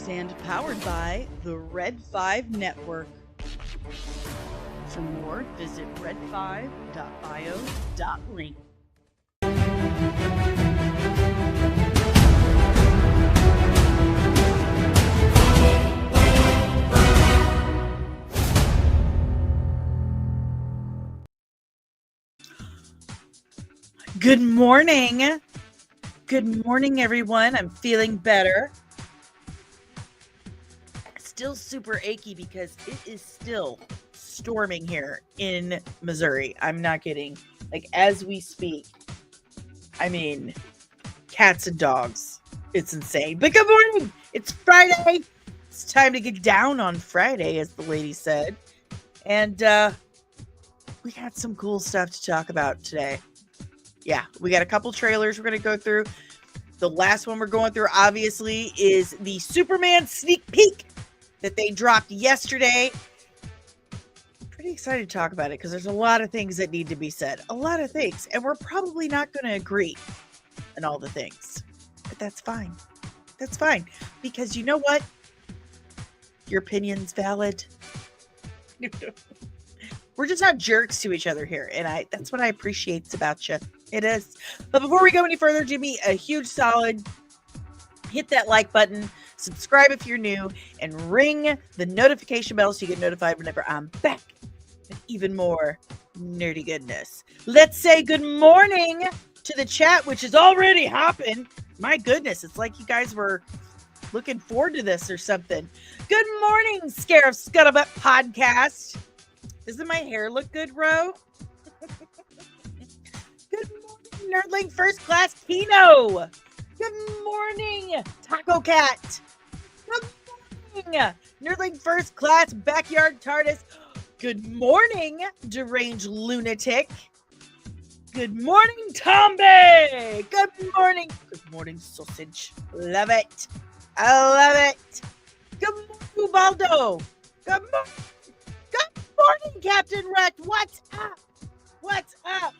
and powered by the Red 5 Network. For more, visit red5.bio.link. Good morning. Good morning, everyone. I'm feeling better. Still super achy because it is still storming here in Missouri. I'm not kidding. Like, as we speak, I mean, cats and dogs. It's insane. But good morning. It's Friday. It's time to get down on Friday, as the lady said. And we got some cool stuff to talk about today. Yeah, we got a couple trailers we're going to go through. The last one we're going through, obviously, is the Superman sneak peek that they dropped yesterday. Pretty excited to talk about it because there's a lot of things that need to be said. A lot of things. And we're probably not going to agree on all the things. But that's fine. That's fine. Because you know what? Your opinion's valid. We're just not jerks to each other here. And that's what I appreciate about you. It is. But before we go any further, do me a huge solid. Hit that like button. Subscribe if you're new. And ring the notification bell so you get notified whenever I'm back with even more nerdy goodness. Let's say good morning to the chat, which is already hopping. My goodness. It's like you guys were looking forward to this or something. Good morning, Scarif Scuttlebutt Podcast. Doesn't my hair look good, Ro? Good morning, Nerdling First Class Kino. Good morning, Taco Cat. Good morning, Nerdling First Class Backyard TARDIS. Good morning, Deranged Lunatic. Good morning, Tombe. Good morning. Good morning, Sausage. Love it. I love it. Good morning, Ubaldo. Good morning. Good morning, Captain Wrecked. What's up? What's up?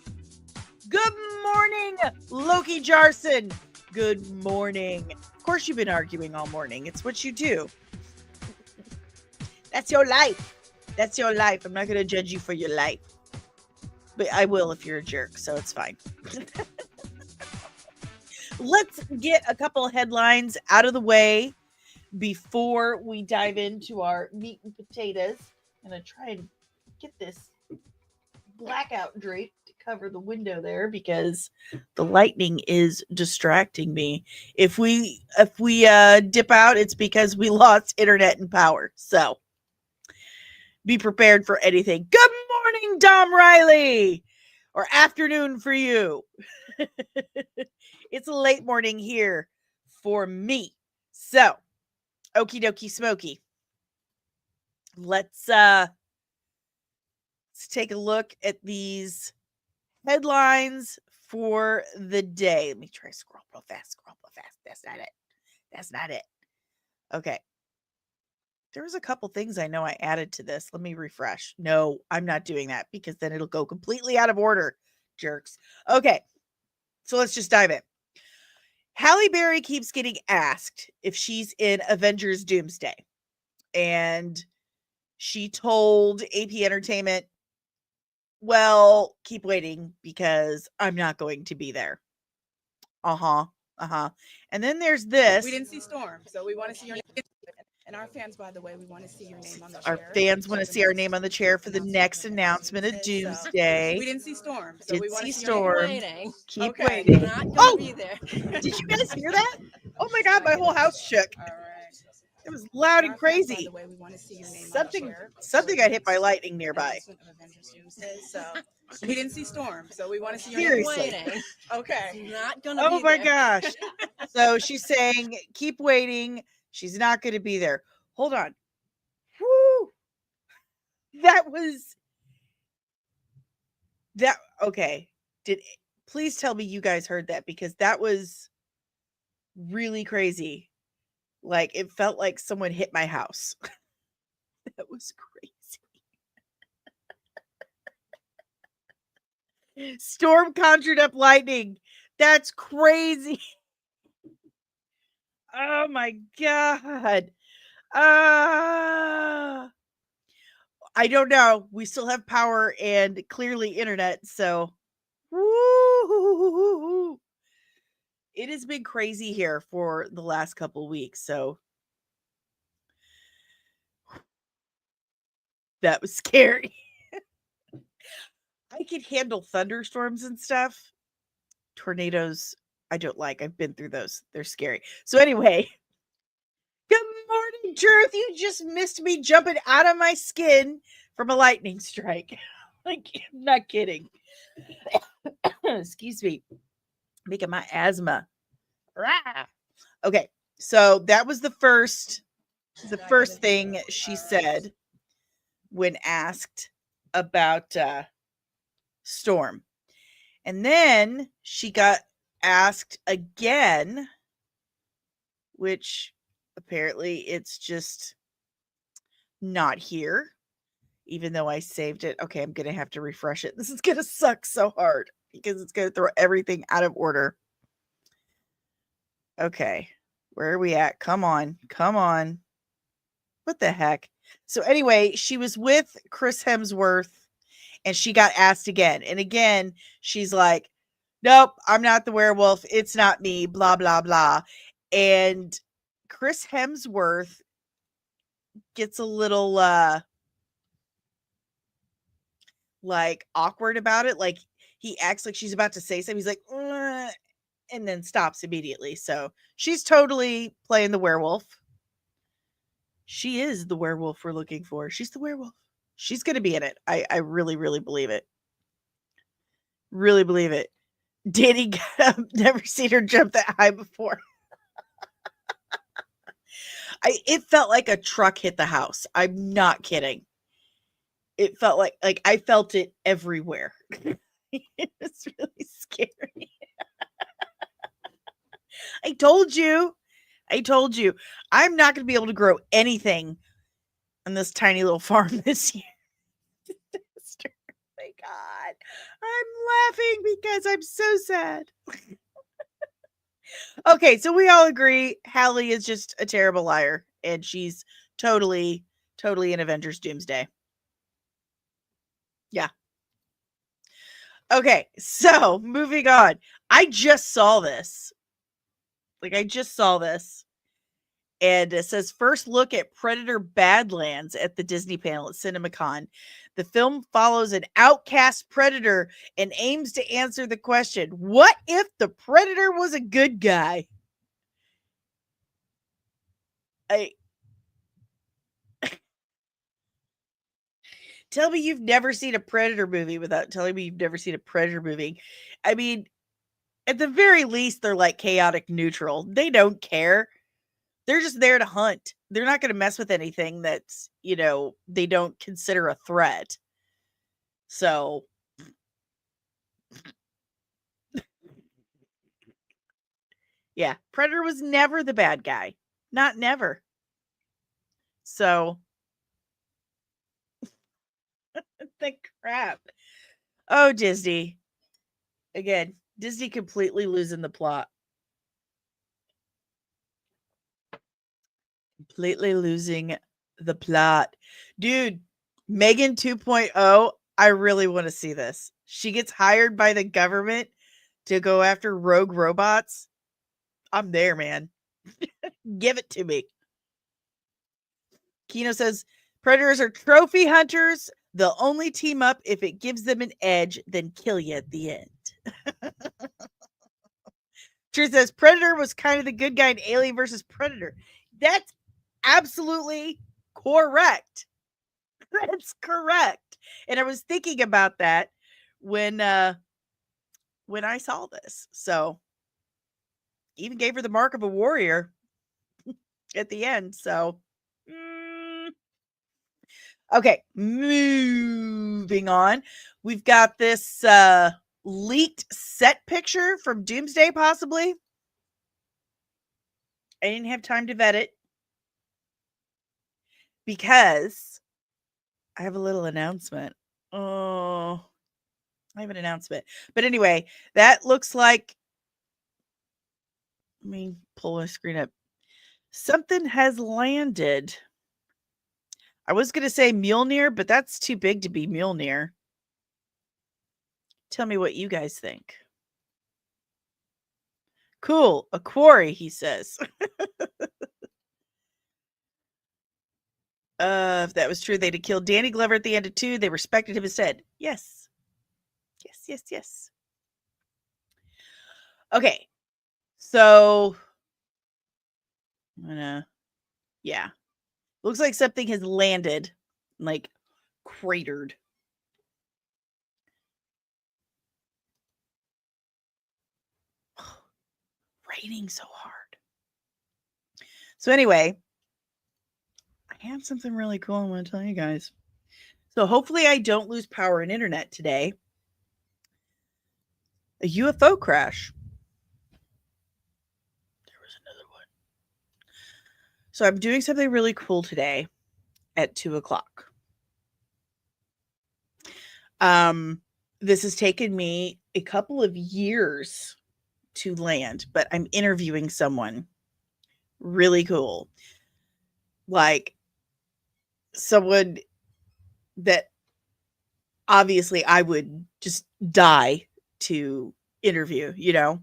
Good morning, Loki Jarson. Good morning. Of course, you've been arguing all morning. It's what you do. That's your life. That's your life. I'm not going to judge you for your life. But I will if you're a jerk, so it's fine. Let's get a couple of headlines out of the way before we dive into our meat and potatoes. I'm going to try and get this blackout drape to cover the window there because the lightning is distracting me. If we dip out, it's because we lost internet and power. So be prepared for anything. Good morning, Dom Riley, or afternoon for you. It's a late morning here for me. So, okie dokie smoky. Let's take a look at these headlines for the day. Let me try to scroll real fast. That's not it. That's not it. Okay. There was a couple things I know I added to this. Let me refresh. No, I'm not doing that because then it'll go completely out of order, jerks. Okay. So let's just dive in. Halle Berry keeps getting asked if she's in Avengers Doomsday. And she told AP Entertainment, well, keep waiting because I'm not going to be there. And then there's this. We didn't see Storm, so we want to see your name. And our fans, by the way, we want to see your name on the Our chair. fans want to see our name on the chair for the next announcement of Doomsday. We didn't see Storm, so we want to see Storm. your name. Keep Okay. waiting. Not gonna be there. Did you guys hear that? Oh my God, my whole house shook. All right. It was loud and crazy. By the way, we want to see your name on the chair. Something got hit by lightning nearby. So we didn't see Storm, so we want to see your Seriously. name. Waiting. Okay. Not gonna Oh be my there. gosh. So she's saying, keep waiting. She's not going to be there. Hold on. Woo. Okay. Please tell me you guys heard that because that was really crazy. Like, it felt like someone hit my house. That was crazy. Storm conjured up lightning. That's crazy. Oh my god. Uh I don't know. We still have power and clearly internet, so woo. It has been crazy here for the last couple weeks, so that was scary. I can handle thunderstorms and stuff. Tornadoes, I don't like. I've been through those. They're scary. So anyway, good morning, Truth. You just missed me jumping out of my skin from a lightning strike. Like, I'm not kidding. Excuse me. Making my asthma. Rah! Okay, so that was the first thing she said when asked about Storm. And then she got asked again, which apparently it's just not here, even though I saved it. Okay, I'm going to have to refresh it. This is going to suck so hard because it's going to throw everything out of order. Okay, where are we at? Come on, come on. What the heck? So anyway, she was with Chris Hemsworth and she got asked again. And again, she's like, nope, I'm not the werewolf. It's not me, blah, blah, blah. And Chris Hemsworth gets a little like awkward about it. Like he acts like she's about to say something. He's like, and then stops immediately. So she's totally playing the werewolf. She is the werewolf we're looking for. She's the werewolf. She's going to be in it. I really, really believe it. Really believe it. Danny got up. Never seen her jump that high before. It felt like a truck hit the house. I'm not kidding. It felt like I felt it everywhere. It's really scary. I told you. I'm not going to be able to grow anything on this tiny little farm this year. My God. I'm laughing because I'm so sad. Okay, so we all agree Halle is just a terrible liar and she's totally in Avengers Doomsday. Yeah. Okay, so moving on. I just saw this. And it says first look at Predator Badlands at the Disney panel at CinemaCon. The film follows an outcast predator and aims to answer the question, what if the predator was a good guy? Tell me you've never seen a Predator movie without telling me you've never seen a Predator movie. I mean, at the very least, they're like chaotic neutral. They don't care. They're just there to hunt. They're not going to mess with anything that's, they don't consider a threat. So, yeah, Predator was never the bad guy. Not never. So, the crap. Oh, Disney. Again, Disney completely losing the plot. Completely losing the plot. Dude, Megan 2.0, I really want to see this. She gets hired by the government to go after rogue robots. I'm there, man. Give it to me. Kino says, predators are trophy hunters. They'll only team up if it gives them an edge, then kill you at the end. Truth says, Predator was kind of the good guy in Alien versus Predator. That's absolutely correct. That's correct. And I was thinking about that when I saw this. So even gave her the mark of a warrior at the end. So okay, moving on. We've got this leaked set picture from Doomsday, possibly. I didn't have time to vet it because I have a little announcement. Oh, I have an announcement. But anyway, that looks like, let me pull my screen up. Something has landed. I was going to say Mjolnir, but that's too big to be Mjolnir. Tell me what you guys think. Cool. A quarry, he says. If that was true, they'd have killed Danny Glover at the end of 2. They respected him instead. Yes. Yes, yes, yes. Okay. So, yeah. Looks like something has landed, like cratered. Raining so hard. So anyway, I have something really cool I want to tell you guys. So hopefully I don't lose power and internet today. A UFO crash. There was another one. So I'm doing something really cool today at 2:00. This has taken me a couple of years to land, but I'm interviewing someone really cool. Like someone that obviously I would just die to interview, you know.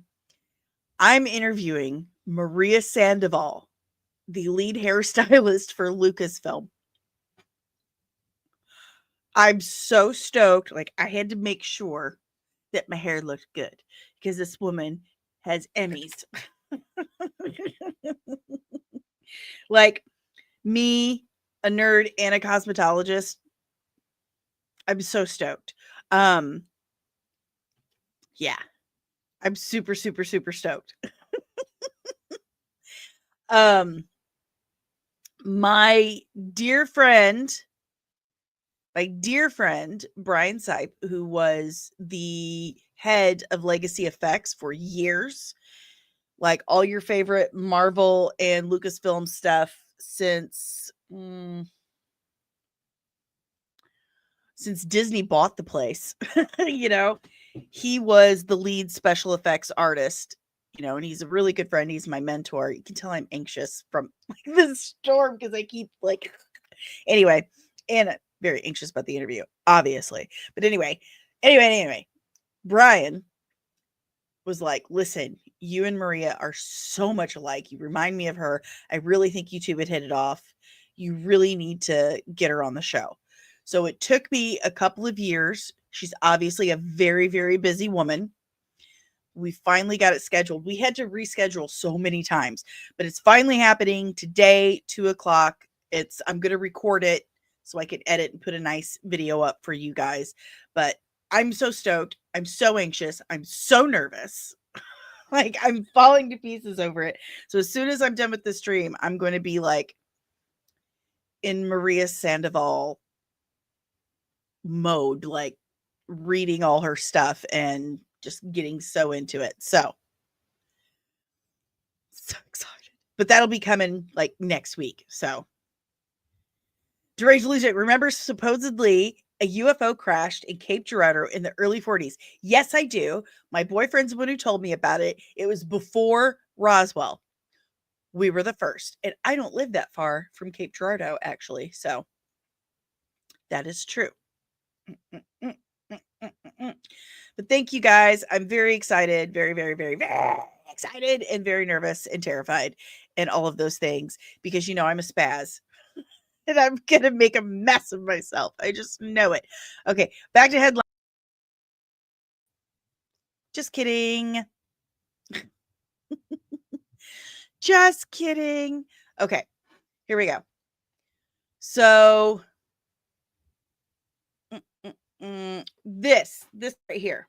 I'm interviewing Maria Sandoval, the lead hairstylist for Lucasfilm. I'm so stoked. Like, I had to make sure that my hair looked good because this woman has Emmys. Like, me, a nerd and a cosmetologist, I'm so stoked. Yeah. I'm super, super, super stoked. My dear friend, Brian Sipe, who was the head of Legacy Effects for years, like all your favorite Marvel and Lucasfilm stuff since Disney bought the place. You know, he was the lead special effects artist, you know, and he's a really good friend. He's my mentor. You can tell I'm anxious from like this storm because I keep like anyway, and very anxious about the interview, obviously. But anyway, Brian was like, listen, you and Maria are so much alike. You remind me of her. I really think you two would hit it off. You really need to get her on the show. So it took me a couple of years. She's obviously a very, very busy woman. We finally got it scheduled. We had to reschedule so many times, but it's finally happening today, 2:00. I'm going to record it so I can edit and put a nice video up for you guys. But I'm so stoked. I'm so anxious. I'm so nervous. Like, I'm falling to pieces over it. So as soon as I'm done with the stream, I'm going to be like in Maria Sandoval mode, like reading all her stuff and just getting so into it. So excited. But that'll be coming like next week. So Deranged Lunatic, remember supposedly a UFO crashed in Cape Girardeau in the early 40s. Yes, I do. My boyfriend's the one who told me about it. It was before Roswell. We were the first. And I don't live that far from Cape Girardeau, actually. So that is true. But thank you guys. I'm very excited. Very, very, very, very excited and very nervous and terrified and all of those things because, you know, I'm a spaz. And I'm going to make a mess of myself. I just know it. Okay, back to headline. Just kidding. Just kidding. Okay, here we go. So, this right here.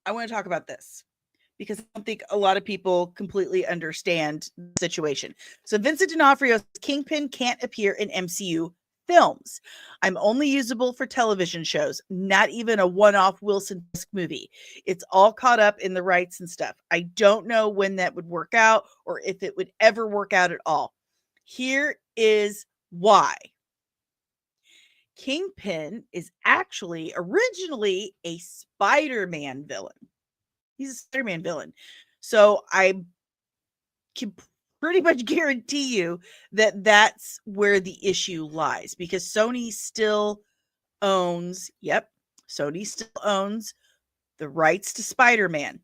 I want to talk about this because I don't think a lot of people completely understand the situation. So Vincent D'Onofrio's Kingpin can't appear in MCU films. I'm only usable for television shows, not even a one-off Wilson movie. It's all caught up in the rights and stuff. I don't know when that would work out or if it would ever work out at all. Here is why. Kingpin is actually originally a Spider-Man villain. He's a Spider-Man villain. So I pretty much guarantee you that that's where the issue lies, because Sony still owns, Sony still owns the rights to Spider-Man.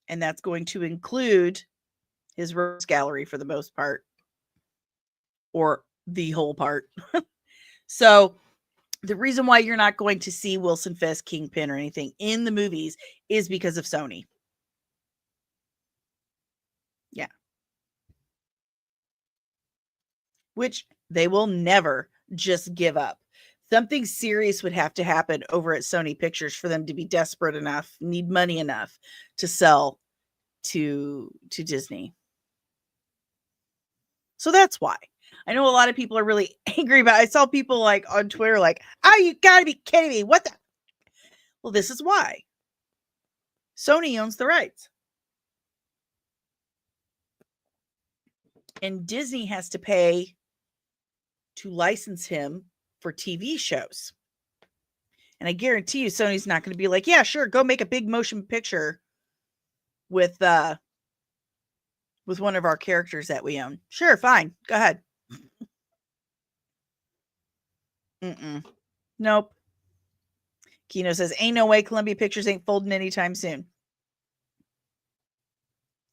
And that's going to include his rogues gallery for the most part, or the whole part. So the reason why you're not going to see Wilson Fisk, Kingpin, or anything in the movies is because of Sony. Yeah. Which they will never just give up. Something serious would have to happen over at Sony Pictures for them to be desperate enough, need money enough to sell to Disney. So that's why. I know a lot of people are really angry about it. I saw people like on Twitter like, "Oh, you gotta be kidding me. What the?" Well, this is why. Sony owns the rights. And Disney has to pay to license him for TV shows. And I guarantee you Sony's not going to be like, "Yeah, sure, go make a big motion picture with one of our characters that we own." Sure, fine. Go ahead. Nope. Kino says, "Ain't no way Columbia Pictures ain't folding anytime soon."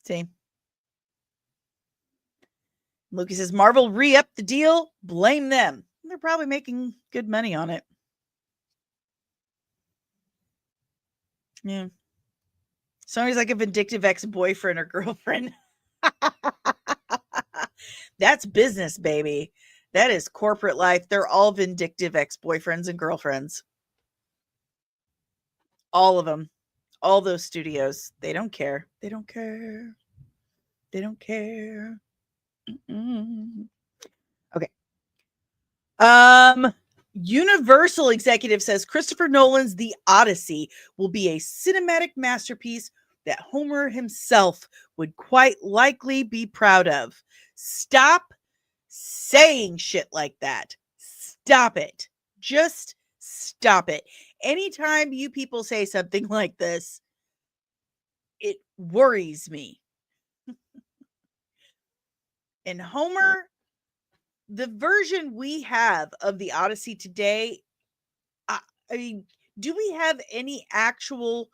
See? Loki says, "Marvel re-upped the deal. Blame them." They're probably making good money on it. Yeah. Sony's like a vindictive ex-boyfriend or girlfriend. That's business, baby. That is corporate life. They're all vindictive ex-boyfriends and girlfriends. All of them. All those studios. They don't care. They don't care. They don't care. Mm-mm. Okay. Universal executive says Christopher Nolan's The Odyssey will be a cinematic masterpiece that Homer himself would quite likely be proud of. Stop saying shit like that. Stop it. Just stop it. Anytime you people say something like this, it worries me. And Homer, the version we have of the Odyssey today, I mean, do we have any actual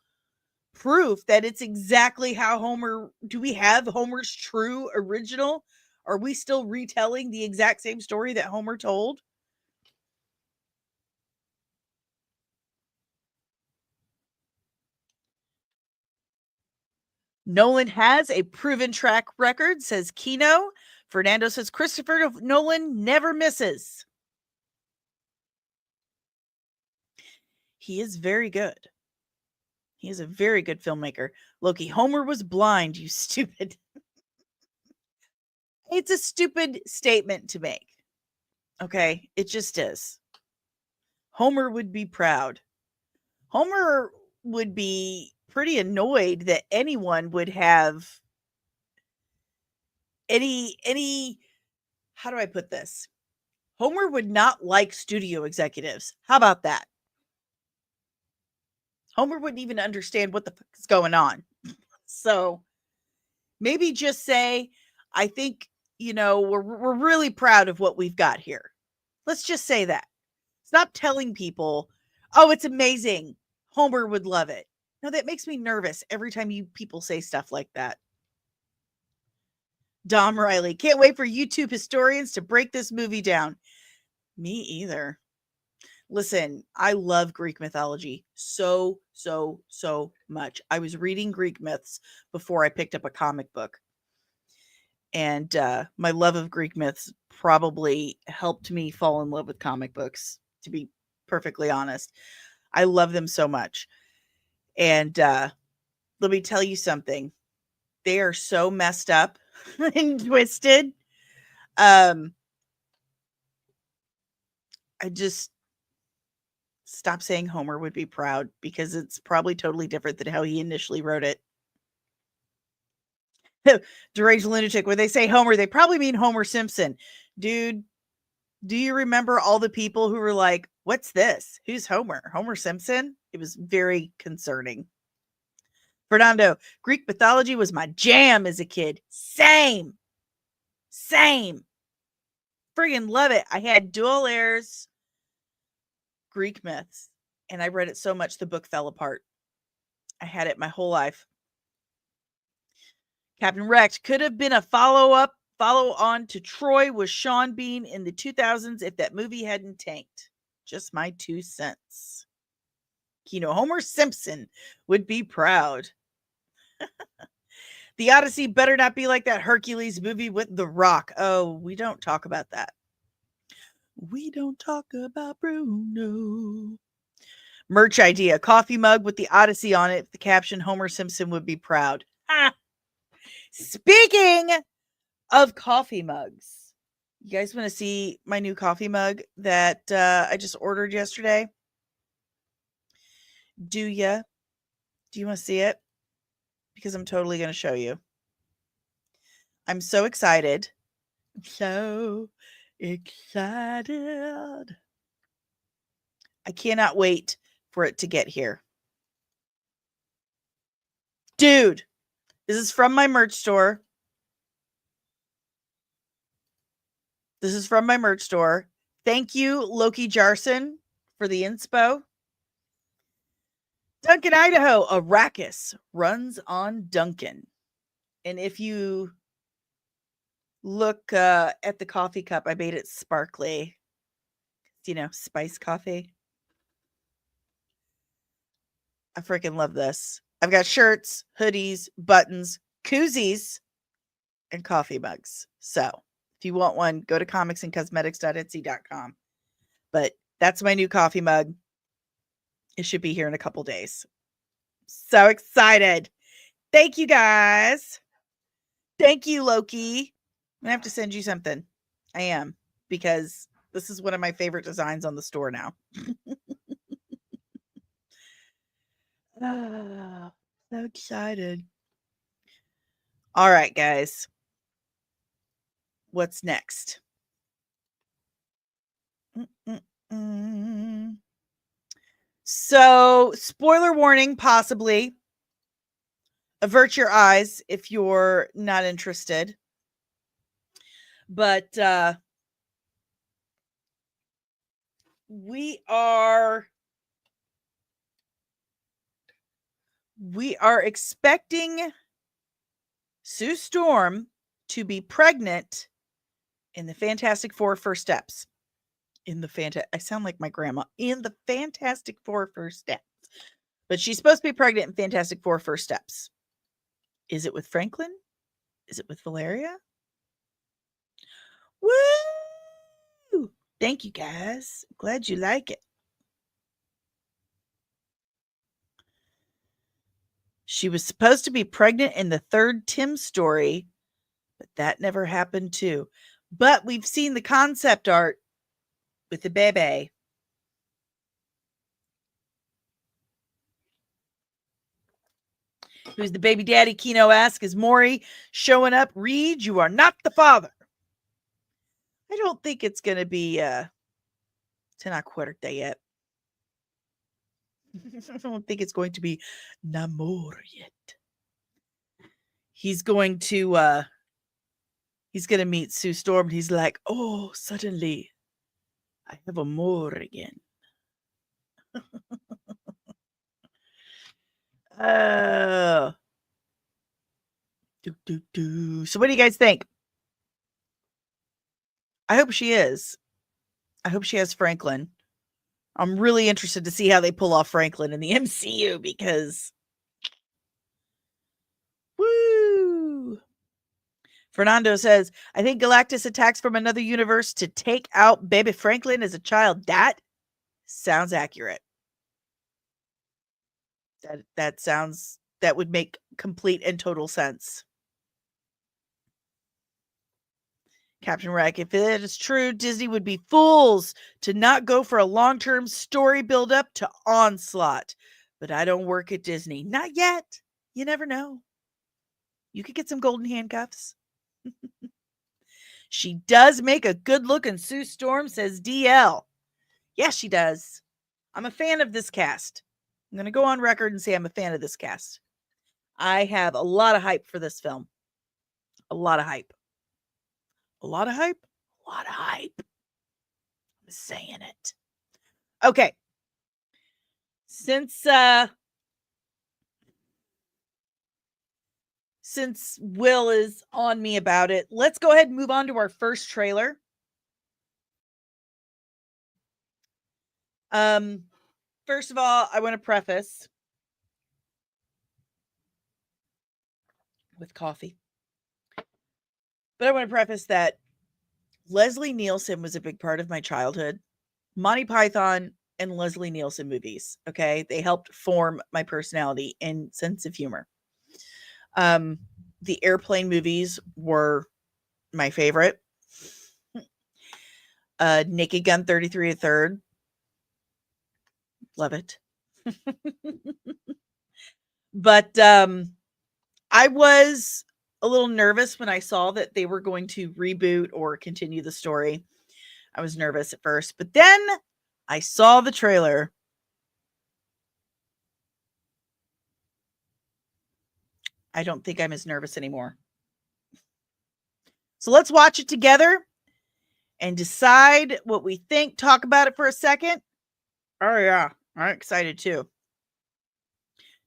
proof that it's exactly how Homer, do we have Homer's true original? Are we still retelling the exact same story that Homer told? Nolan has a proven track record, says Kino. Fernando says Christopher Nolan never misses. He is very good. He is a very good filmmaker. Loki, Homer was blind, you stupid. It's a stupid statement to make. Okay, it just is. Homer would be proud. Homer would be pretty annoyed that anyone would have any how do I put this? Homer would not like studio executives. How about that? Homer wouldn't even understand what the fuck is going on. So maybe just say, I think, we're really proud of what we've got here. Let's just say that. Stop telling people, "Oh, it's amazing. Homer would love it." No, that makes me nervous every time you people say stuff like that. Dom Riley, can't wait for YouTube historians to break this movie down. Me either. Listen, I love Greek mythology so much. I was reading Greek myths before I picked up a comic book. And my love of Greek myths probably helped me fall in love with comic books, to be perfectly honest. I love them so much. And let me tell you something. They are so messed up and twisted. I just stop saying Homer would be proud, because it's probably totally different than how he initially wrote it. Deranged lunatic, when they say Homer, they probably mean Homer Simpson. Dude, do you remember all the people who were like, "What's this? Who's Homer? Homer Simpson?" It was very concerning. Fernando, Greek mythology was my jam as a kid. Same. Friggin' love it. I had Dual Heirs Greek myths, and I read it so much the book fell apart. I had it my whole life. Captain Rex could have been a follow-on to Troy with Sean Bean in the 2000s if that movie hadn't tanked. Just my 2 cents. Homer Simpson would be proud. The Odyssey better not be like that Hercules movie with The Rock. Oh, we don't talk about that. We don't talk about Bruno. Merch idea. Coffee mug with the Odyssey on it. The caption, Homer Simpson would be proud. Ah. Speaking of coffee mugs, you guys want to see my new coffee mug that I just ordered yesterday? Do you want to see it? Because I'm totally going to show you. I'm so excited. So excited. I cannot wait for it to get here. Dude, this is from my merch store. Thank you, Loki Jarson, for the inspo. Duncan, Idaho. Arrakis runs on Duncan. And if you look at the coffee cup, I made it sparkly. Spice coffee. I freaking love this. I've got shirts, hoodies, buttons, koozies, and coffee mugs. So if you want one, go to comicsandcosmetics.etsy.com. But that's my new coffee mug. It should be here in a couple days. So excited. Thank you, guys. Thank you, Loki. I'm going to have to send you something. I am, because this is one of my favorite designs on the store now. Oh, so excited. All right, guys. What's next? So, spoiler warning, possibly. Avert your eyes if you're not interested. But we are expecting Sue Storm to be pregnant in the Fantastic Four First Steps. I sound like my grandma. In the Fantastic Four First Steps. But she's supposed to be pregnant in Fantastic Four First Steps. Is it with Franklin? Is it with Valeria? Woo! Thank you, guys. Glad you like it. She was supposed to be pregnant in the third Tim story, but that never happened too. But we've seen the concept art with the baby. Who's the baby daddy? Kino asks, is Maury showing up? Reed, you are not the father. I don't think it's going to be Tena Cuerta yet. I don't think it's going to be Namor yet. He's going to meet Sue Storm and he's like, oh, suddenly I have amor again. Oh. So what do you guys think? I hope she is. I hope she has Franklin. I'm really interested to see how they pull off Franklin in the MCU because woo! Fernando says, I think Galactus attacks from another universe to take out baby Franklin as a child. That sounds accurate. That would make complete and total sense. Captain Rack, if it is true, Disney would be fools to not go for a long-term story build-up to Onslaught. But I don't work at Disney. Not yet. You never know. You could get some golden handcuffs. She does make a good-looking Sue Storm, says DL. Yes, she does. I'm a fan of this cast. I'm going to go on record and say I'm a fan of this cast. I have a lot of hype for this film. A lot of hype. A lot of hype? A lot of hype. I'm saying it. Okay. Since Will is on me about it, let's go ahead and move on to our first trailer. First of all, I want to preface with coffee. But I want to preface that Leslie Nielsen was a big part of my childhood. Monty Python and Leslie Nielsen movies, okay? They helped form my personality and sense of humor. The Airplane movies were my favorite. Naked Gun 33 1/3. Love it. But I was a little nervous when I saw that they were going to reboot or continue the story. I was nervous at first, but then I saw the trailer. I don't think I'm as nervous anymore. So let's watch it together and decide what we think. Talk about it for a second. Oh, yeah. I'm excited too.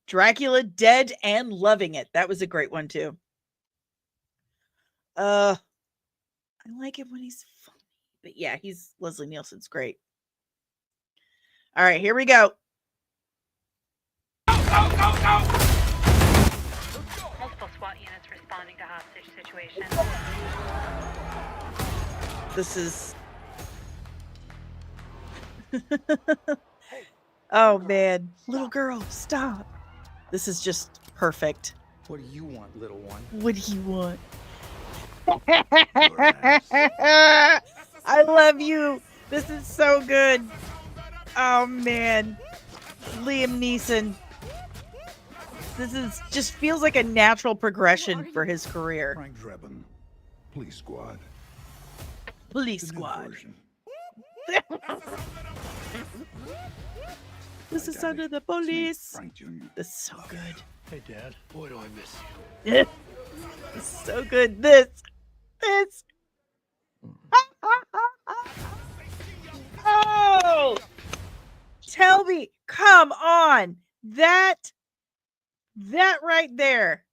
Dracula Dead and Loving It. That was a great one too. I like it when he's funny. But yeah, Leslie Nielsen's great. All right, here we go. Go! Multiple SWAT units responding to hostage situation. This is... Oh, man. Little girl, stop. This is just perfect. What do you want, little one? What do you want? I love you. This is so good. Oh, man. Liam Neeson. This is just feels like a natural progression for his career. Frank Drebin, Police Squad. Police Squad. This is under the police. Frank Jr. This is so good. Hey, Dad. Boy, do I miss you. This is so good. This. Oh! Tell me. Come on. That right there.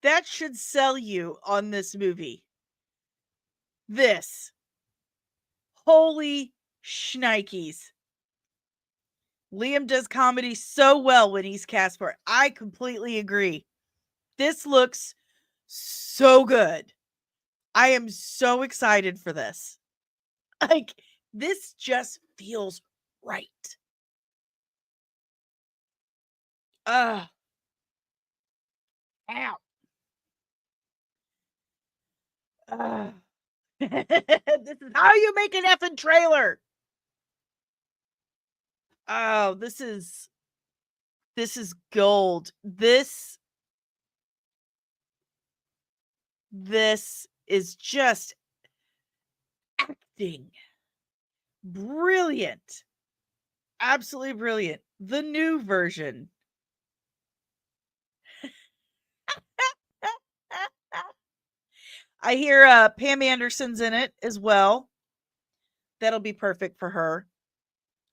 That should sell you on this movie. This. Holy shnikes. Liam does comedy so well when he's cast for it. I completely agree. This looks so good. I am so excited for this. Like, this just feels right. Ow. This is how you make an effing trailer. Oh, this is gold. This is just acting. Brilliant. Absolutely brilliant. The new version. I hear Pam Anderson's in it as well. That'll be perfect for her.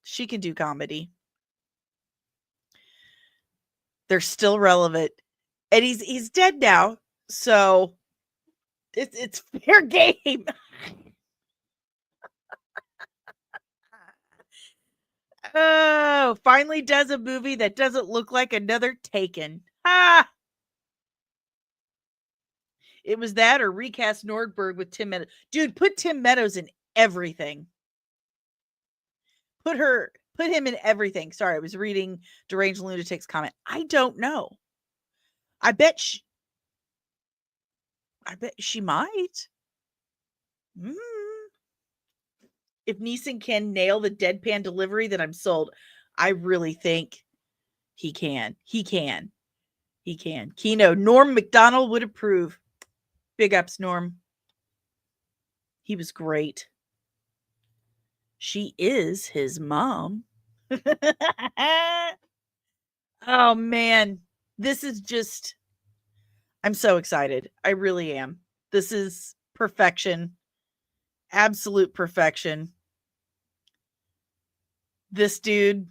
She can do comedy. They're still relevant. And he's dead now, so it's fair game. Oh, finally does a movie that doesn't look like another Taken. Ah! It was that or recast Nordberg with Tim Meadows. Dude, put Tim Meadows in everything. Put him in everything. Sorry, I was reading Deranged Lunatic's comment. I don't know. I bet she might. If Neeson can nail the deadpan delivery, then I'm sold. I really think he can. He can. Kino, Norm Macdonald would approve. Big ups, Norm. He was great. She is his mom. Oh, man. This is just, I'm so excited. I really am. This is perfection. Absolute perfection. This dude.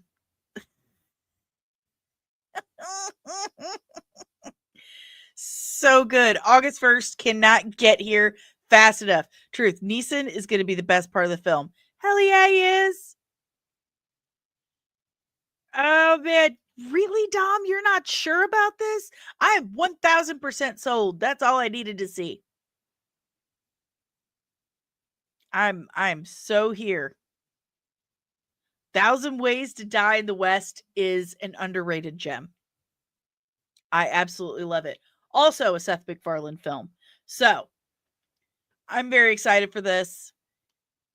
So good. August 1st cannot get here fast enough. Truth, Neeson is going to be the best part of the film. Hell yeah, he is. Oh, man. Really, Dom? You're not sure about this? I'm 1000% sold. That's all I needed to see. I'm so here. 1,000 Ways to Die in the West is an underrated gem. I absolutely love it. Also a Seth MacFarlane film. So, I'm very excited for this.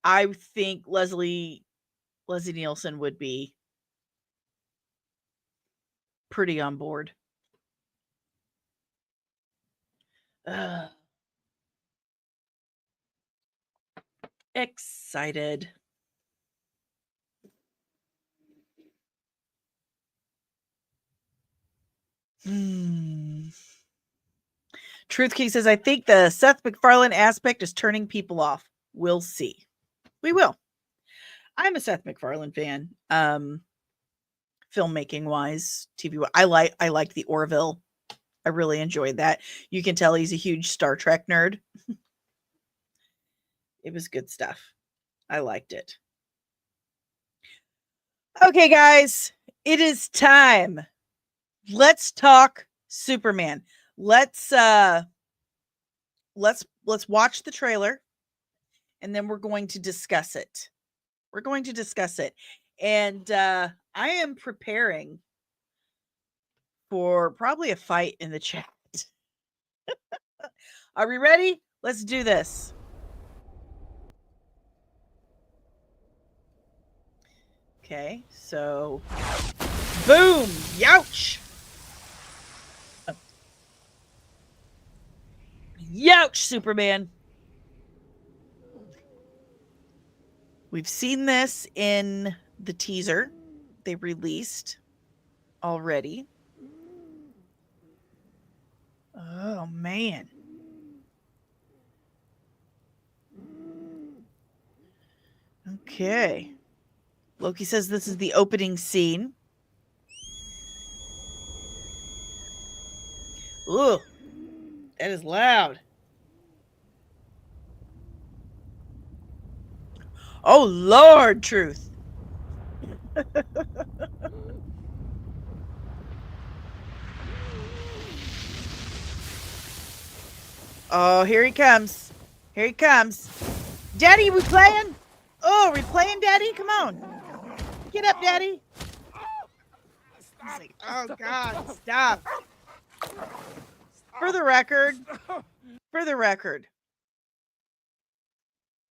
I think Leslie Nielsen would be pretty on board. Excited. Truth Key says, I think the Seth MacFarlane aspect is turning people off. We'll see. We will. I'm a Seth MacFarlane fan. Filmmaking wise, TV. I liked the Orville. I really enjoyed that. You can tell he's a huge Star Trek nerd. It was good stuff. I liked it. Okay, guys, it is time. Let's talk Superman. Let's watch the trailer, and then we're going to discuss it. And I am preparing for probably a fight in the chat. Are we ready? Let's do this. Okay, so boom, youch. Youch, Superman. We've seen this in the teaser they released already. Oh, man. Okay. Loki says this is the opening scene. Ooh, that is loud. Oh, Lord, Truth. Oh, here he comes. Here he comes. Daddy, we playing? Oh, we playing, Daddy? Come on. Get up, Daddy. He's like, oh, God, stop. For the record,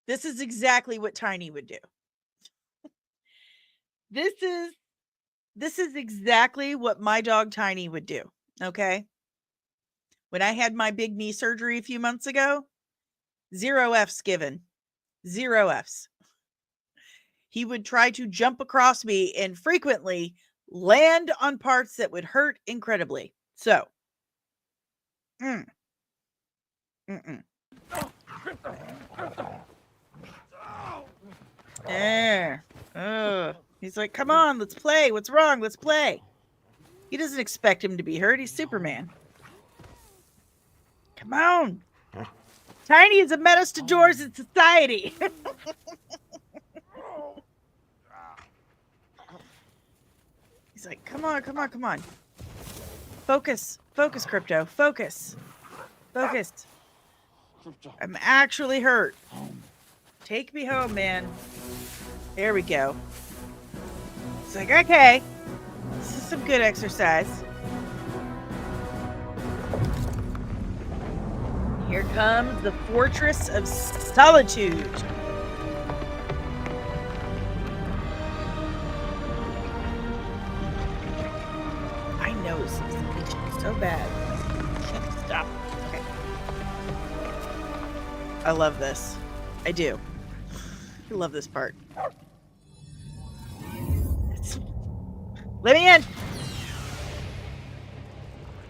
this is exactly what Tiny would do. This is exactly what my dog Tiny would do. Okay. When I had my big knee surgery a few months ago, 0 F's given. 0 F's. He would try to jump across me and frequently land on parts that would hurt incredibly. So, there. He's like, come on, let's play. What's wrong? Let's play. He doesn't expect him to be hurt. He's Superman. Come on. Tiny is a menace to doors in society. He's like, come on, come on, come on. Focus. Focus, Crypto. Focus. Focus. I'm actually hurt. Take me home, man. There we go. It's like, okay. This is some good exercise. Here comes the Fortress of Solitude. I know this is so bad. Stop. Okay. I love this. I do. I love this part. Let me in.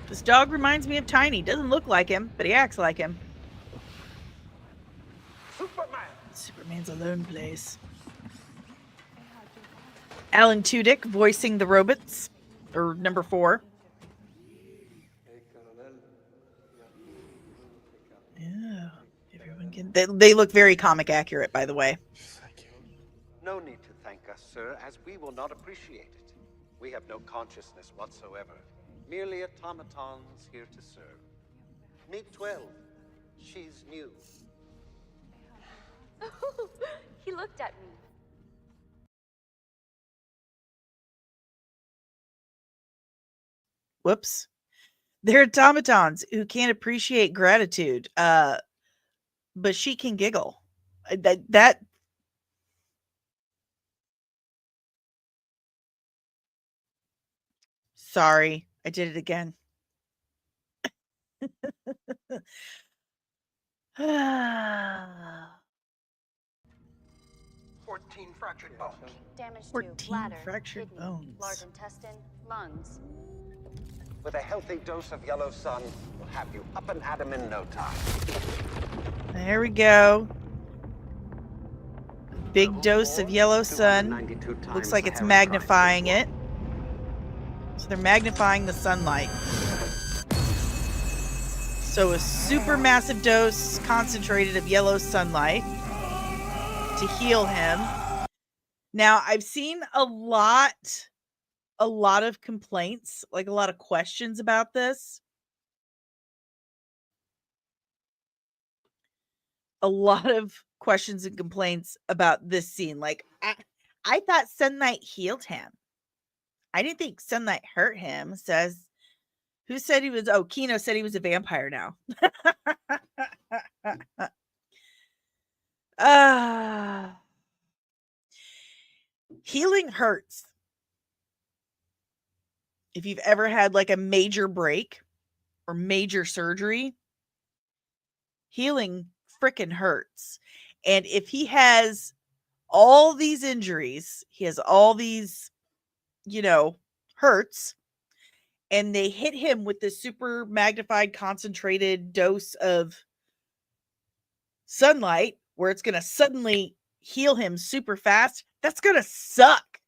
This dog reminds me of Tiny. Doesn't look like him, but he acts like him. Superman's alone place. Alan Tudyk voicing the robots, or number 4. Yeah, everyone can. They look very comic accurate, by the way. No need to thank us, sir, as we will not appreciate it. We have no consciousness whatsoever. Merely automatons here to serve. Meet 12. She's new. He looked at me. Whoops. They're automatons who can't appreciate gratitude. But she can giggle. That Sorry, I did it again. 14 fractured bones. Damage to 14 bladder, fractured kidney, bones. large intestine, lungs. With a healthy dose of yellow sun, we'll have you up and at 'em in no time. There we go. Big dose of yellow sun. 292 Looks times like the it's Harry magnifying Grimes. it. So they're magnifying the sunlight. So a super massive dose concentrated of yellow sunlight to heal him. Now, I've seen a lot of complaints, like a lot of questions about this. A lot of questions and complaints about this scene. Like, I thought sunlight healed him. I didn't think sunlight hurt him. Says, who said he was? Oh, Kino said he was a vampire now. Healing hurts. If you've ever had like a major break or major surgery, healing frickin' hurts. And if he has all these injuries, he has all these, hurts, and they hit him with this super magnified concentrated dose of sunlight where it's going to suddenly heal him super fast, that's going to suck.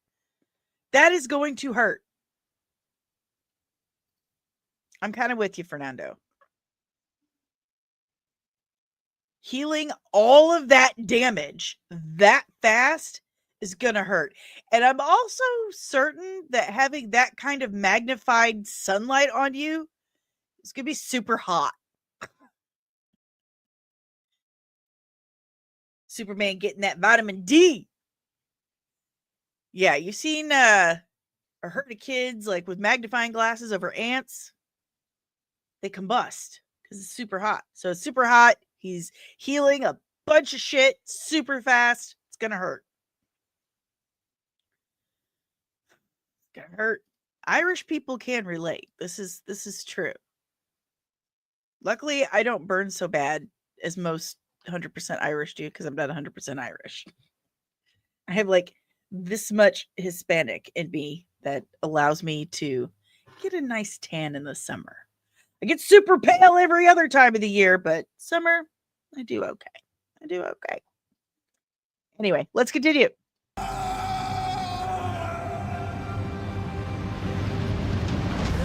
That is going to hurt. I'm kind of with you, Fernando. Healing all of that damage that fast is going to hurt. And I'm also certain that having that kind of magnified sunlight on you is going to be super hot. Superman getting that vitamin D. Yeah, you've seen or heard of kids like with magnifying glasses over ants. They combust because it's super hot. So it's super hot. He's healing a bunch of shit super fast. It's going to hurt. It's going to hurt. Irish people can relate. This is true. Luckily, I don't burn so bad as most 100% Irish do because I'm not 100% Irish. I have like this much Hispanic in me that allows me to get a nice tan in the summer. I get super pale every other time of the year, but summer, I do okay. Anyway, let's continue.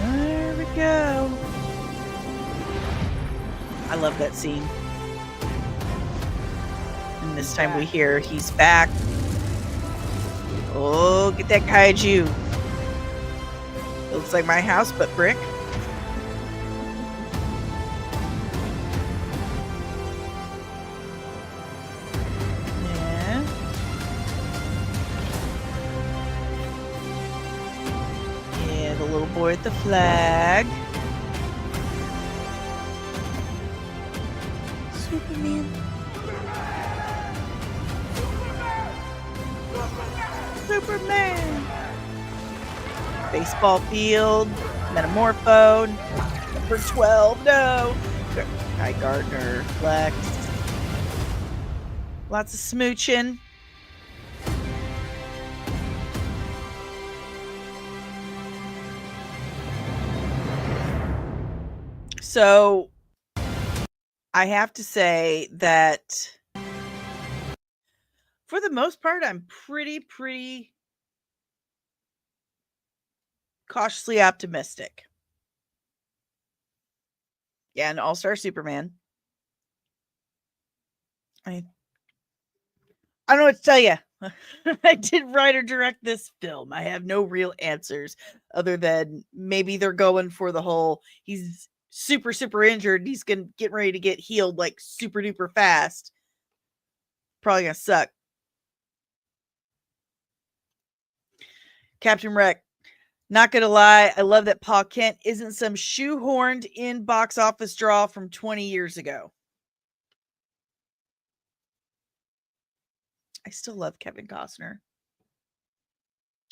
There we go. I love that scene. And this time we hear he's back. Oh, get that kaiju. It looks like my house, but brick. Yeah, the little boy with the flag. Superman. Superman. Baseball field. Metamorpho. Number 12. No. Guy Gardner. Flex. Lots of smooching. So I have to say that for the most part, I'm pretty cautiously optimistic. Yeah, and All-Star Superman. I don't know what to tell you. I didn't write or direct this film. I have no real answers other than maybe they're going for the whole he's super injured. He's getting ready to get healed like super duper fast. Probably gonna suck. Captain Wreck. Not gonna lie, I love that Pa Kent isn't some shoehorned in box office draw from 20 years ago. I still love Kevin Costner.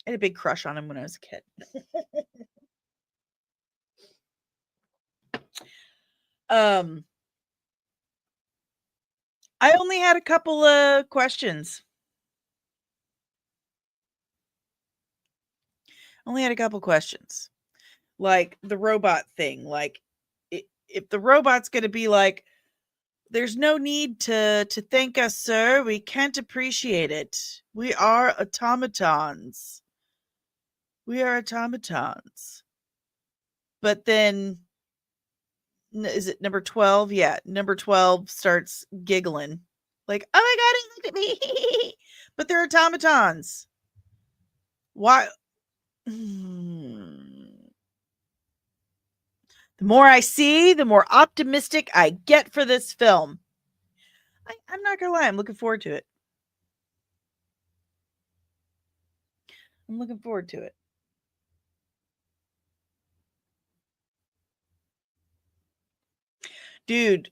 I had a big crush on him when I was a kid. I only had a couple of questions. Like the robot thing. Like, if the robot's going to be like, there's no need to thank us, sir. We can't appreciate it. We are automatons. But then, is it number 12? Yeah, number 12 starts giggling. Like, oh my God, he looked at me. But they're automatons. Why? The more I see, the more optimistic I get for this film. I'm not going to lie. I'm looking forward to it. Dude,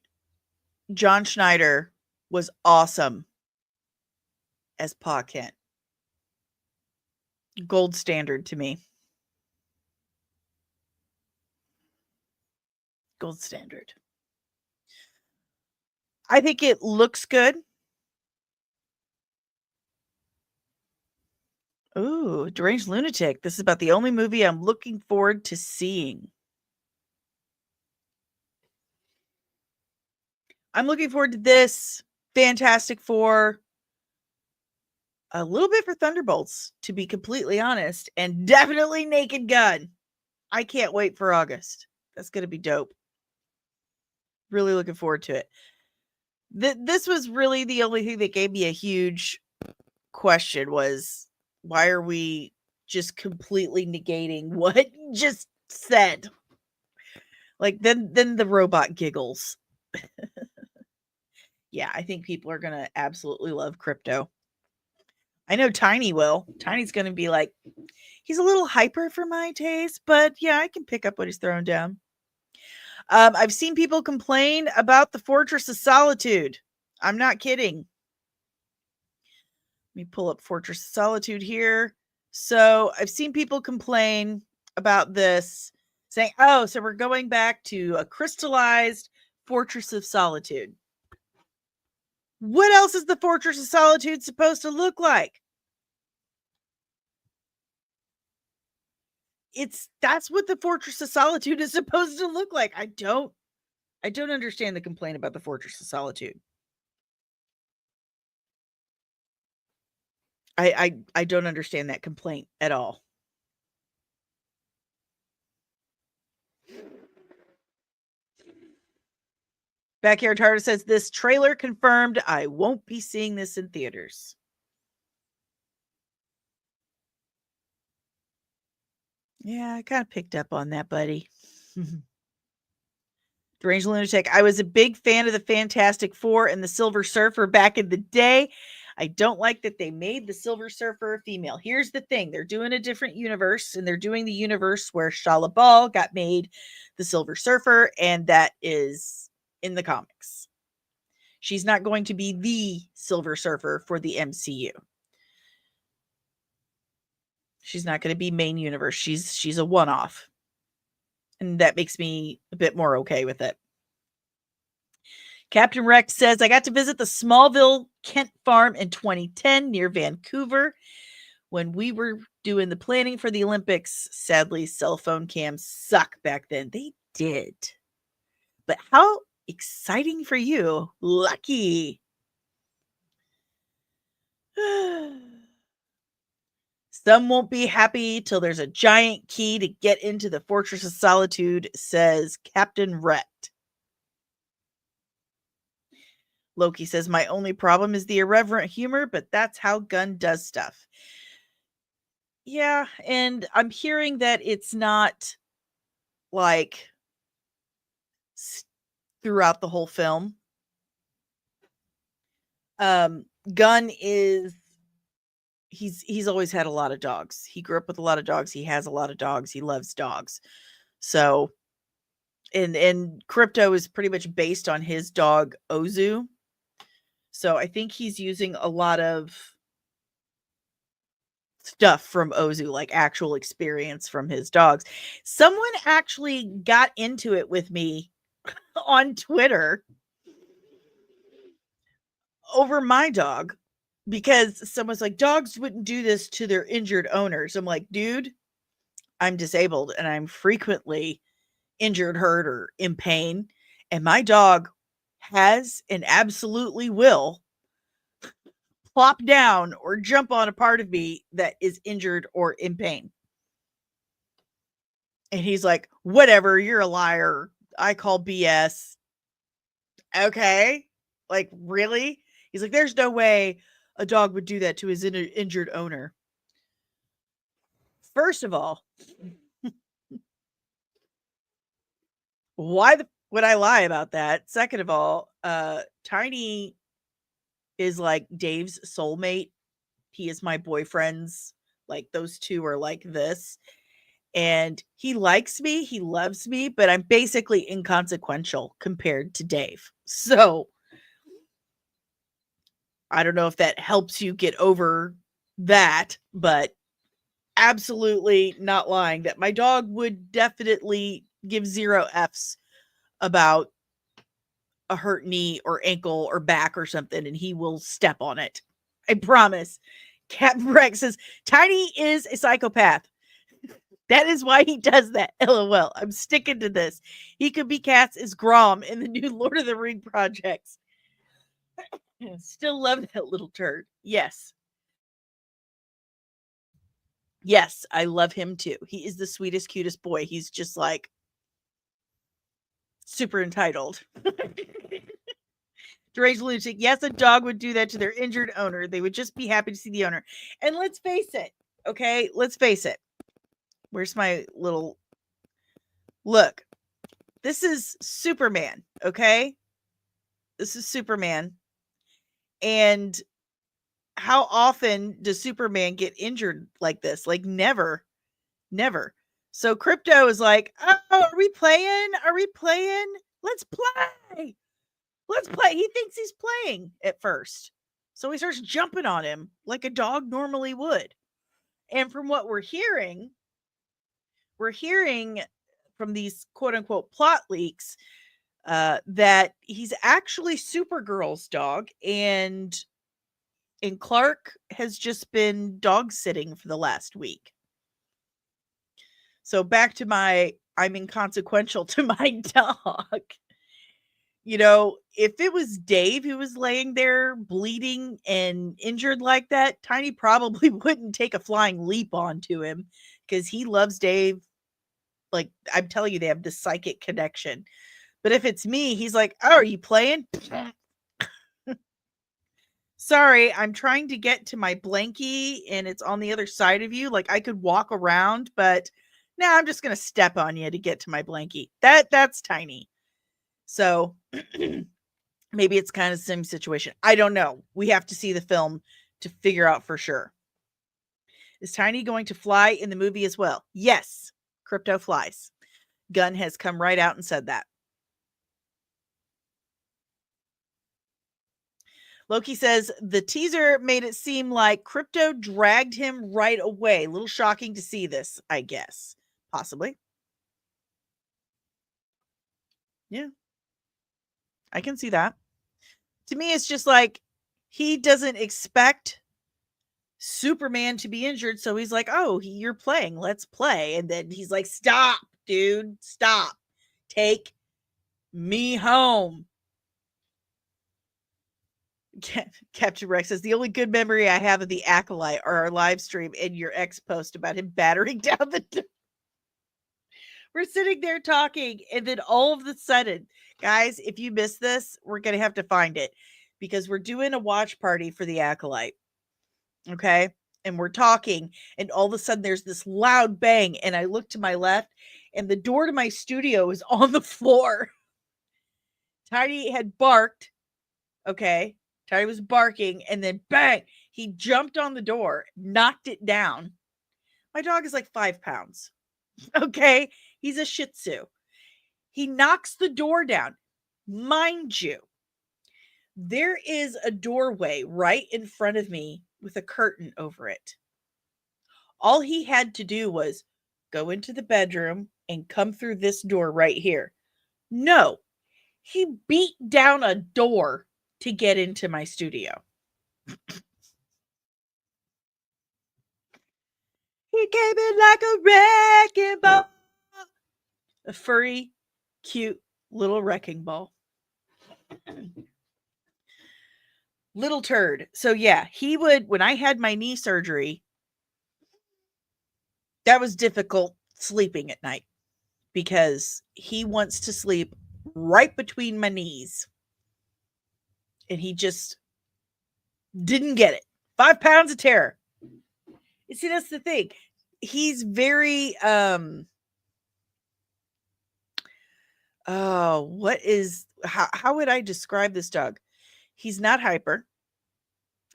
John Schneider was awesome as Pa Kent. Gold standard to me. Gold standard. I think it looks good. Ooh, Deranged Lunatic. This is about the only movie I'm looking forward to seeing. I'm looking forward to this. Fantastic Four. A little bit for Thunderbolts, to be completely honest. And definitely Naked Gun. I can't wait for August. That's going to be dope. Really looking forward to it. This was really the only thing that gave me a huge question was, why are we just completely negating what you just said? Like, then the robot giggles. Yeah, I think people are going to absolutely love Crypto. I know Tiny will. Tiny's going to be like, he's a little hyper for my taste, but yeah, I can pick up what he's throwing down. I've seen people complain about the Fortress of Solitude. I'm not kidding. Let me pull up Fortress of Solitude here. So I've seen people complain about this, saying, oh, so we're going back to a crystallized Fortress of Solitude. What else is the Fortress of Solitude supposed to look like? That's what the Fortress of Solitude is supposed to look like. I don't understand the complaint about the Fortress of Solitude. I don't understand that complaint at all. Backyard Tartar says, this trailer confirmed I won't be seeing this in theaters. Yeah, I kind of picked up on that, buddy. Deranged Lunatic. I was a big fan of the Fantastic Four and the Silver Surfer back in the day. I don't like that they made the Silver Surfer a female. Here's the thing. They're doing a different universe, and they're doing the universe where Shala Bal got made the Silver Surfer, and that is in the comics. She's not going to be the Silver Surfer for the MCU. She's not going to be main universe. She's a one-off. And that makes me a bit more okay with it. Captain Rex says, I got to visit the Smallville Kent farm in 2010 near Vancouver. When we were doing the planning for the Olympics, sadly, cell phone cams suck back then. They did. But how exciting for you. Lucky. Some won't be happy till there's a giant key to get into the Fortress of Solitude, says Captain Rhett. Loki says, my only problem is the irreverent humor, but that's how Gunn does stuff. Yeah, and I'm hearing that it's not like throughout the whole film. Gunn is he's always had a lot of dogs. He grew up with a lot of dogs. He has a lot of dogs. He loves dogs. So and Crypto is pretty much based on his dog Ozu. So I think he's using a lot of stuff from Ozu, like actual experience from his dogs. Someone actually got into it with me on Twitter over my dog because someone's like, dogs wouldn't do this to their injured owners. I'm like, dude, I'm disabled and I'm frequently injured, hurt, or in pain. And my dog has and absolutely will plop down or jump on a part of me that is injured or in pain. And he's like, whatever, you're a liar. I call BS. Okay. Like, really? He's like, there's no way a dog would do that to his injured owner. First of all, why would I lie about that? Second of all, Tiny is like Dave's soulmate. He is my boyfriend's, like those two are like this. And he likes me, he loves me, but I'm basically inconsequential compared to Dave. So I don't know if that helps you get over that, but absolutely not lying that my dog would definitely give 0 F's about a hurt knee or ankle or back or something, and he will step on it. I promise. Captain Rex says, Tiny is a psychopath. That is why he does that. LOL. I'm sticking to this. He could be cast as Grom in the new Lord of the Ring projects. Still love that little turd. Yes. Yes, I love him too. He is the sweetest, cutest boy. He's just like super entitled. Deranged lunatic. Yes, a dog would do that to their injured owner. They would just be happy to see the owner. And let's face it. Okay, let's face it. Where's my little look? This is Superman, okay? This is Superman. And how often does Superman get injured like this? Like never. Never. So Crypto is like, oh, are we playing? Are we playing? Let's play. Let's play. He thinks he's playing at first. So he starts jumping on him like a dog normally would. And from what we're hearing from these quote unquote plot leaks that he's actually Supergirl's dog, and Clark has just been dog sitting for the last week. So back to my I'm inconsequential to my dog. You know, if it was Dave who was laying there bleeding and injured like that, Tiny probably wouldn't take a flying leap onto him because he loves Dave. Like, I'm telling you, they have this psychic connection. But if it's me, he's like, oh, are you playing? Sorry, I'm trying to get to my blankie and it's on the other side of you. Like, I could walk around, but now I'm just going to step on you to get to my blankie. That's Tiny. So maybe it's kind of the same situation. I don't know. We have to see the film to figure out for sure. Is Tiny going to fly in the movie as well? Yes. Crypto flies. Gunn has come right out and said that. Loki says the teaser made it seem like Crypto dragged him right away. A little shocking to see this, I guess. Possibly. Yeah. I can see that. To me, it's just like he doesn't expect Superman to be injured. So he's like, oh, you're playing. Let's play. And then he's like, stop, dude. Stop. Take me home. Captain Rex says the only good memory I have of the Acolyte are our live stream and your ex post about him battering down the door. We're sitting there talking, and then all of a sudden, guys, if you missed this, we're gonna have to find it because we're doing a watch party for the Acolyte. Okay. And we're talking, and all of a sudden there's this loud bang, and I look to my left, and the door to my studio is on the floor. Tiny had barked. Okay. Tiny was barking, and then bang, he jumped on the door, knocked it down. My dog is like 5 pounds. Okay. He's a Shih Tzu. He knocks the door down. Mind you, there is a doorway right in front of me with a curtain over it. All he had to do was go into the bedroom and come through this door right here. No, he beat down a door to get into my studio. He came in like a wrecking ball. A furry, cute little wrecking ball. Little turd. So yeah, he would, when I had my knee surgery, that was difficult sleeping at night because he wants to sleep right between my knees. And he just didn't get it. 5 pounds of terror. You see, that's the thing. He's very, how would I describe this dog? He's not hyper.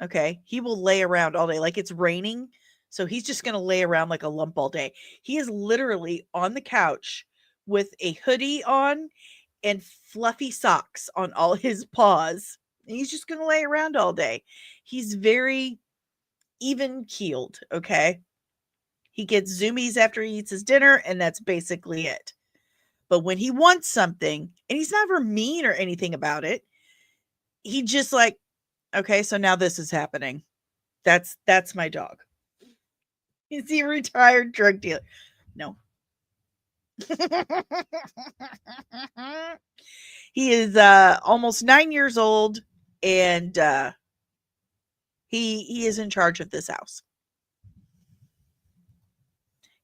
Okay. He will lay around all day. Like it's raining. So he's just going to lay around like a lump all day. He is literally on the couch with a hoodie on and fluffy socks on all his paws. And he's just going to lay around all day. He's very even keeled. Okay. He gets zoomies after he eats his dinner, and that's basically it. But when he wants something, and he's never mean or anything about it, he just like, okay, so now this is happening. That's my dog. Is he a retired drug dealer? No. He is almost 9 years old, and he is in charge of this house.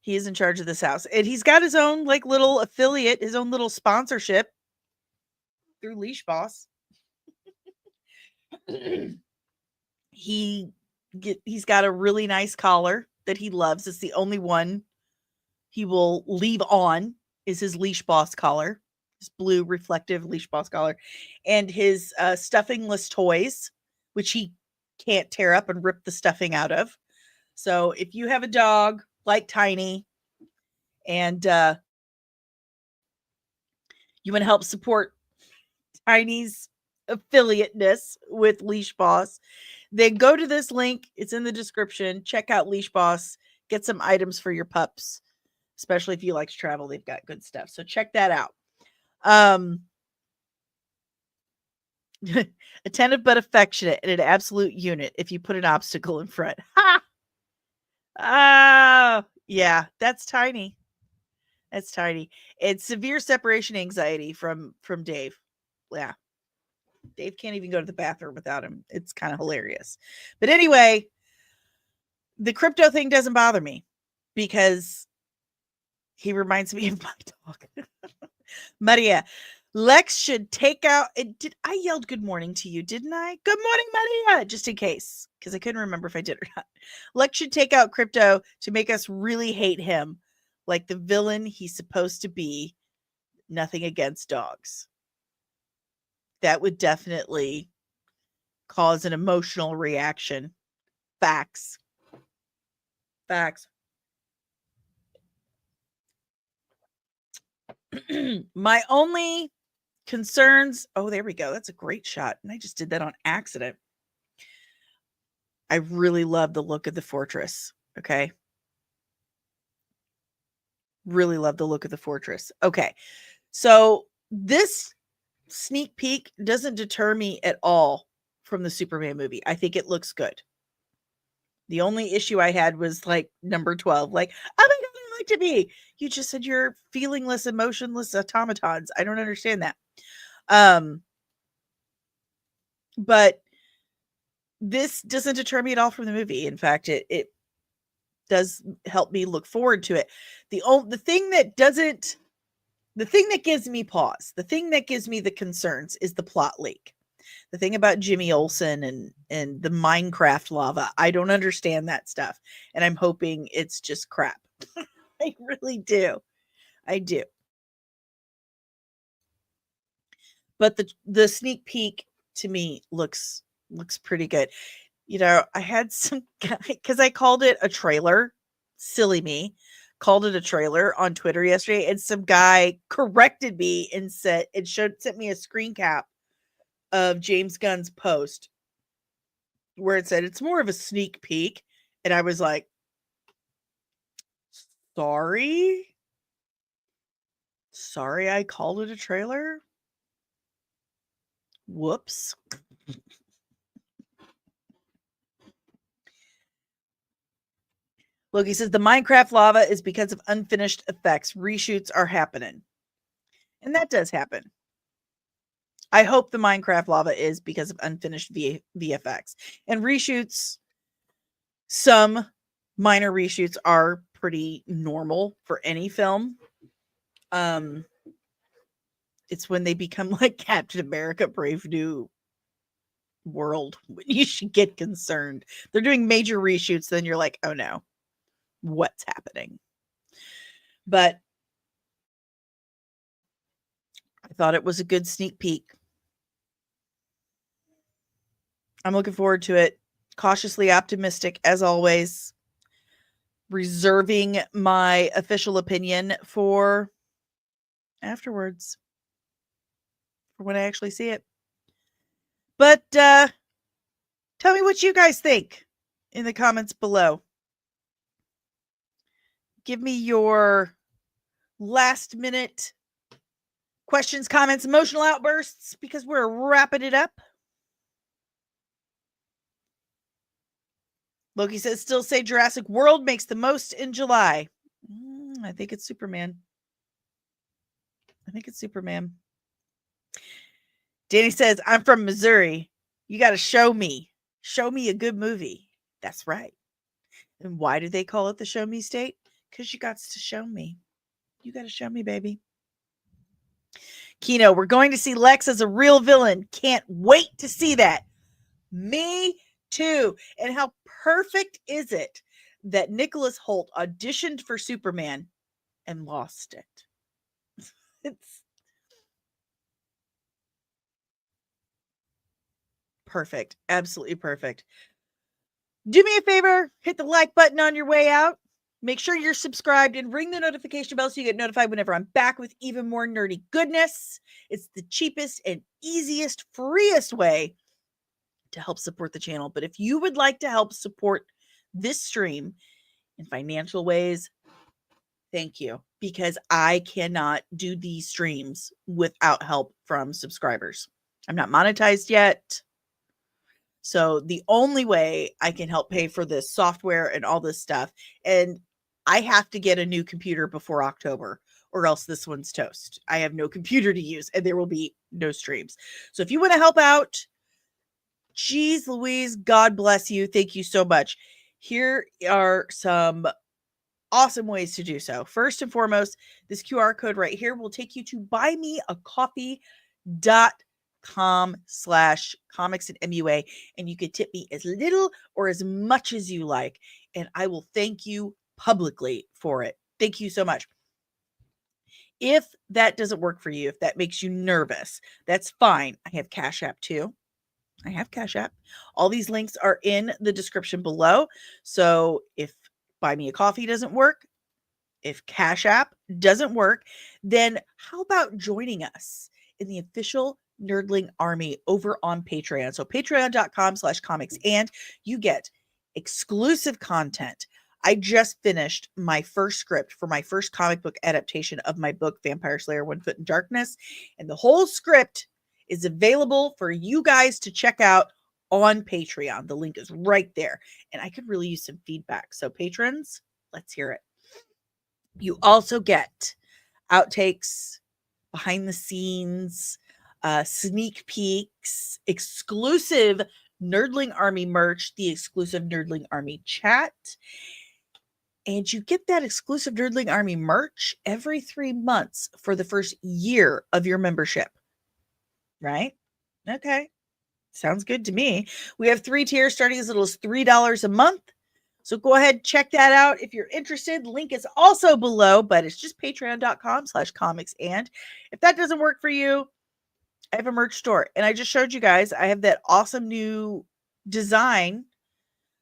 He is in charge of this house. And he's got his own like little affiliate, his own little sponsorship through Leash Boss. He's got a really nice collar that he loves. It's the only one he will leave on is his Leash Boss collar. His blue reflective Leash Boss collar. And his stuffingless toys, which he can't tear up and rip the stuffing out of. So if you have a dog like Tiny and you want to help support Tiny's affiliateness with Leash Boss, then go to this link. It's in the description. Check out Leash Boss. Get some items for your pups, especially if you like to travel. They've got good stuff. So check that out. Attentive but affectionate and an absolute unit if you put an obstacle in front. Ha! Yeah, that's Tiny. That's Tiny. It's severe separation anxiety from Dave. Yeah. Dave can't even go to the bathroom without him. It's kind of hilarious. But anyway, the crypto thing doesn't bother me because he reminds me of my dog. Maria, Lex should take out. I yelled good morning to you, didn't I? Good morning, Maria, just in case, because I couldn't remember if I did or not. Lex should take out crypto to make us really hate him like the villain he's supposed to be. Nothing against dogs. That would definitely cause an emotional reaction. Facts. My only concerns. Oh, there we go. That's a great shot. And I just did that on accident. I really love the look of the fortress. Okay. Really love the look of the fortress. Okay. So this sneak peek doesn't deter me at all from the Superman movie. I think it looks good. The only issue I had was like number 12. Like, oh my God, I like to be? You just said you're feelingless, emotionless automatons. I don't understand that. But this doesn't deter me at all from the movie. In fact, it does help me look forward to it. The thing that gives me pause, the thing that gives me the concerns is the plot leak. The thing about Jimmy Olsen and the Minecraft lava, I don't understand that stuff. And I'm hoping it's just crap. I really do. I do. But the sneak peek to me looks pretty good. You know, I had some guy, because I called it a trailer. Silly me. Called it a trailer on Twitter yesterday, and some guy corrected me and sent me a screen cap of James Gunn's post where it said it's more of a sneak peek. And I was like, sorry, I called it a trailer. Whoops. Loki says the Minecraft lava is because of unfinished effects. Reshoots are happening. And that does happen. I hope the Minecraft lava is because of unfinished VFX. And reshoots, some minor reshoots are pretty normal for any film. It's when they become like Captain America Brave New World when you should get concerned. They're doing major reshoots, then you're like, oh no, what's happening? But I thought it was a good sneak peek. I'm looking forward to it. Cautiously optimistic, as always. Reserving my official opinion for afterwards, for when I actually see it. But tell me what you guys think in the comments below. Give me your last minute questions, comments, emotional outbursts, because we're wrapping it up. Loki says, still say Jurassic World makes the most in July. I think it's Superman. Danny says, I'm from Missouri. You got to show me. Show me a good movie. That's right. And why do they call it the Show Me State? Because you got to show me. You got to show me, baby. Kino, we're going to see Lex as a real villain. Can't wait to see that. Me too. And how perfect is it that Nicholas Hoult auditioned for Superman and lost it? It's perfect. Absolutely perfect. Do me a favor, hit the like button on your way out. Make sure you're subscribed and ring the notification bell so you get notified whenever I'm back with even more nerdy goodness. It's the cheapest and easiest, freest way to help support the channel. But if you would like to help support this stream in financial ways, thank you, because I cannot do these streams without help from subscribers. I'm not monetized yet. So the only way I can help pay for this software and all this stuff, and I have to get a new computer before October, or else this one's toast. I have no computer to use and there will be no streams. So if you want to help out, geez Louise, God bless you. Thank you so much. Here are some awesome ways to do so. First and foremost, this QR code right here will take you to buymeacoffee.com/comics and MUA, and you can tip me as little or as much as you like, and I will thank you publicly for it. Thank you so much. If that doesn't work for you, if that makes you nervous, that's fine. I have Cash App too. All these links are in the description below. So if Buy Me a Coffee doesn't work, if Cash App doesn't work, then how about joining us in the official Nerdling Army over on Patreon? So patreon.com/comics, and you get exclusive content. I just finished my first script for my first comic book adaptation of my book, Vampire Slayer: One Foot in Darkness. And the whole script is available for you guys to check out on Patreon. The link is right there. And I could really use some feedback. So patrons, let's hear it. You also get outtakes, behind the scenes, sneak peeks, exclusive Nerdling Army merch, the exclusive Nerdling Army chat. And you get that exclusive Nerdling Army merch every 3 months for the first year of your membership. Right? Okay. Sounds good to me. We have 3 tiers starting as little as $3 a month. So go ahead, check that out if you're interested. Link is also below, but it's just patreon.com/comics. And if that doesn't work for you, I have a merch store. And I just showed you guys, I have that awesome new design.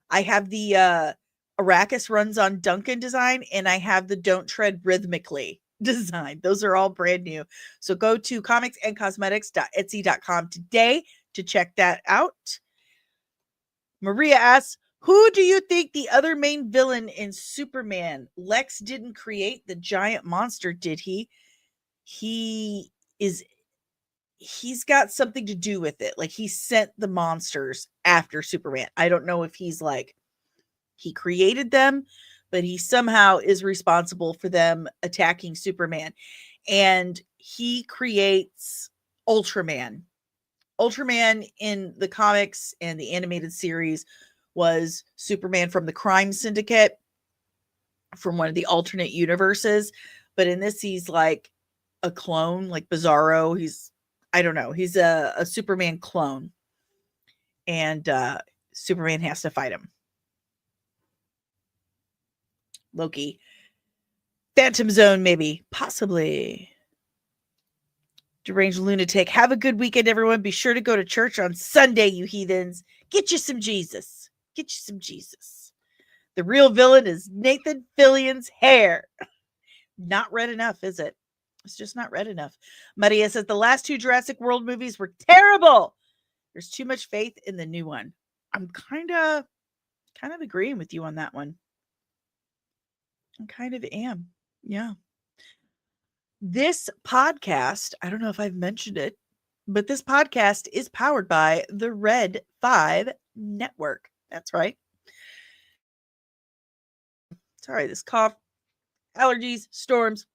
I have the Arrakis runs on Duncan design, and I have the Don't Tread Rhythmically design. Those are all brand new. So go to comicsandcosmetics.etsy.com today to check that out. Maria asks, who do you think the other main villain in Superman? Lex didn't create the giant monster, did he? He's got something to do with it. Like, he sent the monsters after Superman. I don't know if he's like, he created them, but he somehow is responsible for them attacking Superman. And he creates Ultraman. Ultraman in the comics and the animated series was Superman from the Crime Syndicate, from one of the alternate universes. But in this, he's like a clone, like Bizarro. I don't know. He's a Superman clone. And Superman has to fight him. Loki. Phantom Zone, maybe. Possibly. Deranged Lunatic. Have a good weekend, everyone. Be sure to go to church on Sunday, you heathens. Get you some Jesus. Get you some Jesus. The real villain is Nathan Fillion's hair. Not red enough, is it? It's just not red enough. Maria says the last 2 Jurassic World movies were terrible. There's too much faith in the new one. I'm kind of agreeing with you on that one. I kind of am. Yeah. This podcast, I don't know if I've mentioned it, but this podcast is powered by the Red 5 Network. That's right. Sorry, this cough, allergies, storms.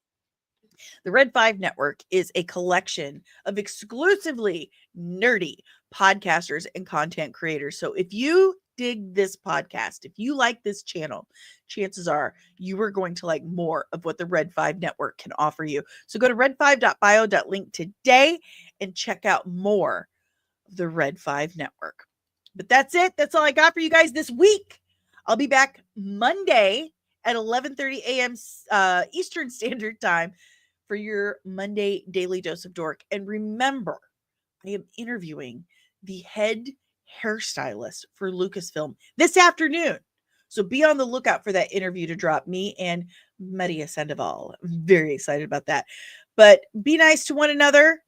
The Red 5 Network is a collection of exclusively nerdy podcasters and content creators. So if you dig this podcast, if you like this channel, chances are you are going to like more of what the Red 5 Network can offer you. So go to red5.bio.link today and check out more of the Red 5 Network. But that's it. That's all I got for you guys this week. I'll be back Monday at 11:30 a.m. Eastern Standard Time for your Monday Daily Dose of Dork. And remember, I am interviewing the head hairstylist for Lucasfilm this afternoon. So be on the lookout for that interview to drop, me and Maria Sandoval. I'm very excited about that. But be nice to one another.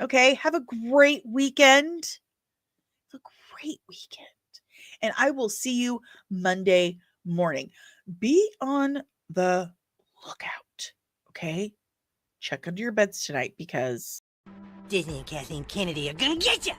Okay. Have a great weekend. Have a great weekend. And I will see you Monday morning. Be on the lookout. Okay. Check under your beds tonight because Disney and Kathleen Kennedy are gonna get you.